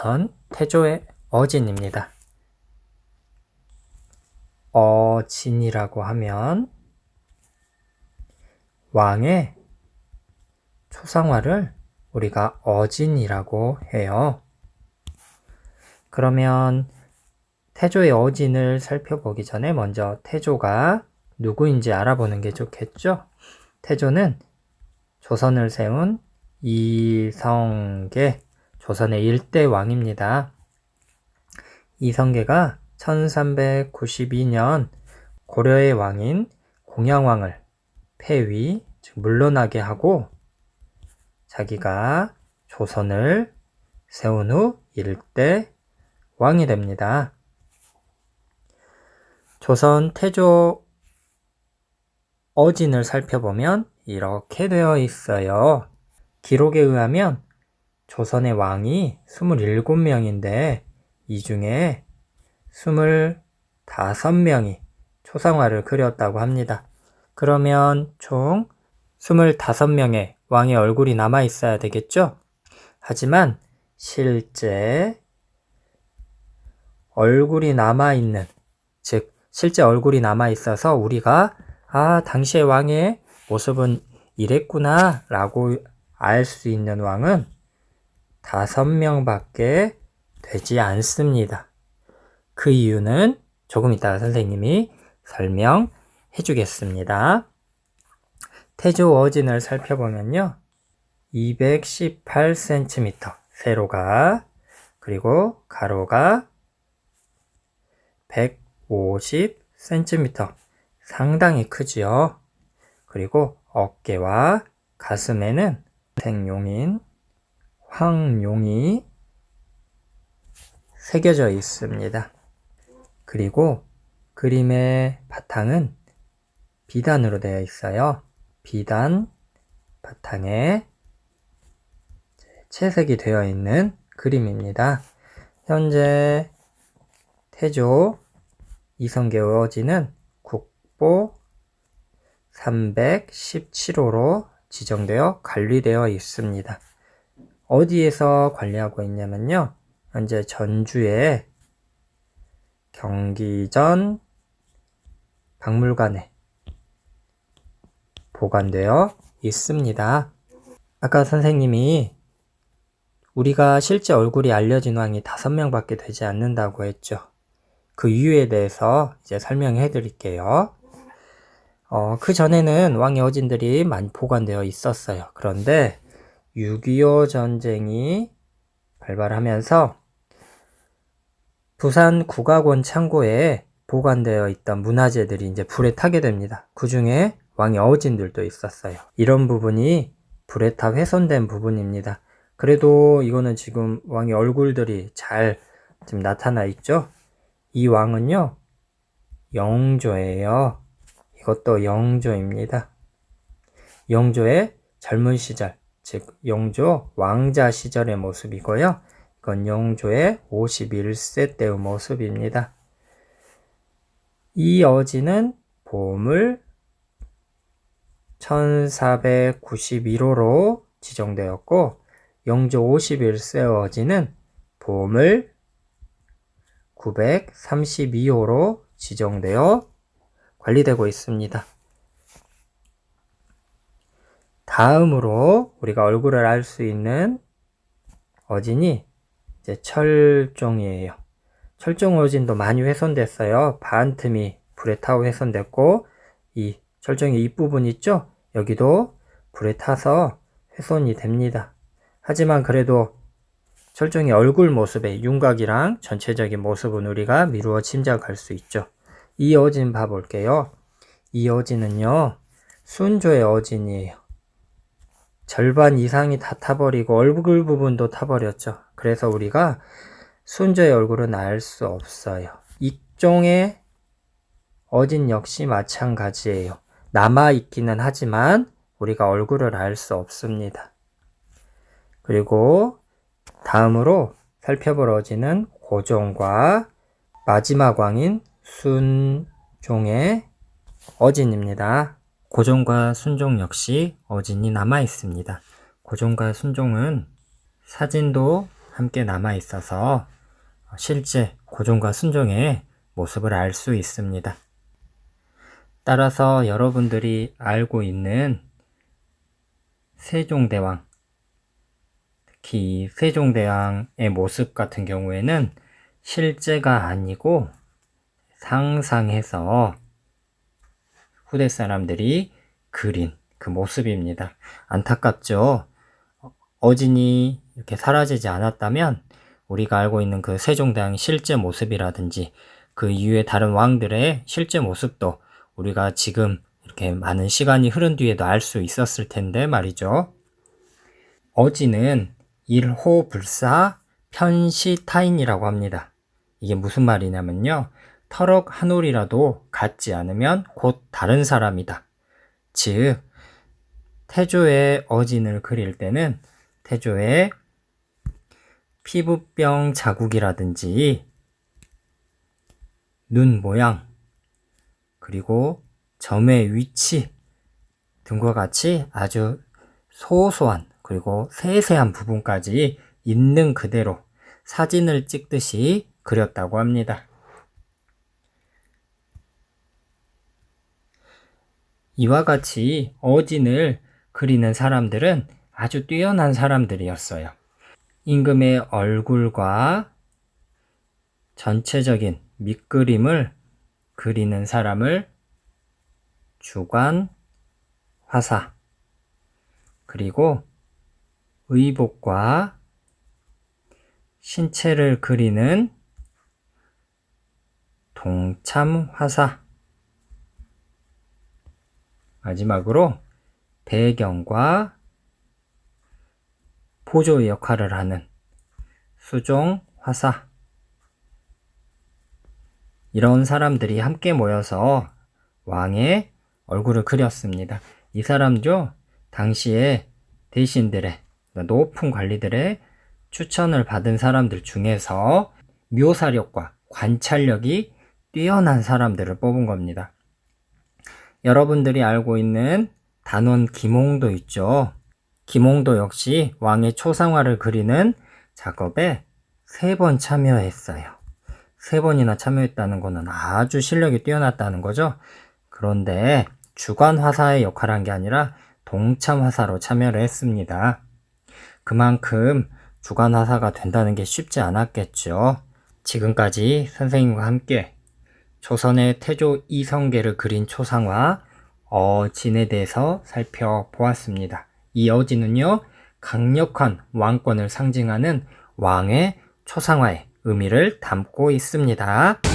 조선 태조의 어진입니다. 어진이라고 하면 왕의 초상화를 우리가 어진이라고 해요. 그러면 태조의 어진을 살펴보기 전에 먼저 태조가 누구인지 알아보는 게 좋겠죠? 태조는 조선을 세운 이성계, 조선의 1대 왕입니다. 이성계가 1392년 고려의 왕인 공양왕을 폐위, 즉 물러나게 하고 자기가 조선을 세운 후 1대 왕이 됩니다. 조선 태조 어진을 살펴보면 이렇게 되어 있어요. 기록에 의하면 조선의 왕이 27명인데 이 중에 25명이 초상화를 그렸다고 합니다. 그러면 총 25명의 왕의 얼굴이 남아 있어야 되겠죠? 하지만 실제 얼굴이 남아있는, 즉 실제 얼굴이 남아있어서 우리가 당시의 왕의 모습은 이랬구나 라고 알 수 있는 왕은 5명밖에 되지 않습니다. 그 이유는 조금 이따가 선생님이 설명해 주겠습니다. 태조 어진을 살펴보면요. 218cm 세로가, 그리고 가로가 150cm, 상당히 크지요. 그리고 어깨와 가슴에는 생용인 황용이 새겨져 있습니다. 그리고 그림의 바탕은 비단으로 되어 있어요. 비단 바탕에 채색이 되어 있는 그림입니다. 현재 태조 이성계 어진은 국보 317호로 지정되어 관리되어 있습니다. 어디에서 관리하고 있냐면요. 현재 전주의 경기전 박물관에 보관되어 있습니다. 아까 선생님이 우리가 실제 얼굴이 알려진 왕이 5명밖에 되지 않는다고 했죠. 그 이유에 대해서 이제 설명해 드릴게요. 그 전에는 왕의 어진들이 많이 보관되어 있었어요. 그런데 6.25 전쟁이 발발하면서 부산 국악원 창고에 보관되어 있던 문화재들이 이제 불에 타게 됩니다. 그 중에 왕의 어진들도 있었어요. 이런 부분이 불에 타 훼손된 부분입니다. 그래도 이거는 지금 왕의 얼굴들이 잘 지금 나타나 있죠. 이 왕은요, 영조예요. 이것도 영조입니다. 영조의 젊은 시절, 즉 영조 왕자 시절의 모습이고요. 이건 영조의 51세 때의 모습입니다. 이 어진은 보물 1491호로 지정되었고, 영조 51세 어진은 보물 932호로 지정되어 관리되고 있습니다. 다음으로 우리가 얼굴을 알 수 있는 어진이 이제 철종이에요. 철종 어진도 많이 훼손됐어요. 반틈이 불에 타고 훼손됐고, 이 철종의 윗부분 있죠? 여기도 불에 타서 훼손이 됩니다. 하지만 그래도 철종의 얼굴 모습의 윤곽이랑 전체적인 모습은 우리가 미루어 짐작할 수 있죠. 이 어진 봐볼게요. 이 어진은요, 순조의 어진이에요. 절반 이상이 다 타버리고 얼굴 부분도 타버렸죠. 그래서 우리가 순조의 얼굴은 알 수 없어요. 익종의 어진 역시 마찬가지예요. 남아있기는 하지만 우리가 얼굴을 알 수 없습니다. 그리고 다음으로 살펴볼 어진은 고종과 마지막 왕인 순종의 어진입니다. 고종과 순종 역시 어진이 남아 있습니다. 고종과 순종은 사진도 함께 남아 있어서 실제 고종과 순종의 모습을 알 수 있습니다. 따라서 여러분들이 알고 있는 세종대왕, 특히 세종대왕의 모습 같은 경우에는 실제가 아니고 상상해서 후대 사람들이 그린 그 모습입니다. 안타깝죠? 어진이 이렇게 사라지지 않았다면 우리가 알고 있는 그 세종대왕의 실제 모습이라든지 그 이후에 다른 왕들의 실제 모습도 우리가 지금 이렇게 많은 시간이 흐른 뒤에도 알 수 있었을 텐데 말이죠. 어진은 일호불사 편시타인이라고 합니다. 이게 무슨 말이냐면요. 터럭 한 올이라도 갖지 않으면 곧 다른 사람이다. 즉, 태조의 어진을 그릴 때는 태조의 피부병 자국이라든지 눈 모양, 그리고 점의 위치 등과 같이 아주 소소한 그리고 세세한 부분까지 있는 그대로 사진을 찍듯이 그렸다고 합니다. 이와 같이 어진을 그리는 사람들은 아주 뛰어난 사람들이었어요. 임금의 얼굴과 전체적인 밑그림을 그리는 사람을 주관 화사, 그리고 의복과 신체를 그리는 동참 화사, 마지막으로 배경과 보조의 역할을 하는 수종 화사, 이런 사람들이 함께 모여서 왕의 얼굴을 그렸습니다. 이 사람도 당시에 대신들의, 높은 관리들의 추천을 받은 사람들 중에서 묘사력과 관찰력이 뛰어난 사람들을 뽑은 겁니다. 여러분들이 알고 있는 단원 김홍도 있죠. 김홍도 역시 왕의 초상화를 그리는 작업에 3번 참여했어요. 3번이나 참여했다는 것은 아주 실력이 뛰어났다는 거죠. 그런데 주관 화사의 역할을 한 게 아니라 동참 화사로 참여를 했습니다. 그만큼 주관 화사가 된다는 게 쉽지 않았겠죠. 지금까지 선생님과 함께 조선의 태조 이성계를 그린 초상화 어진에 대해서 살펴보았습니다. 이 어진은요, 강력한 왕권을 상징하는 왕의 초상화의 의미를 담고 있습니다.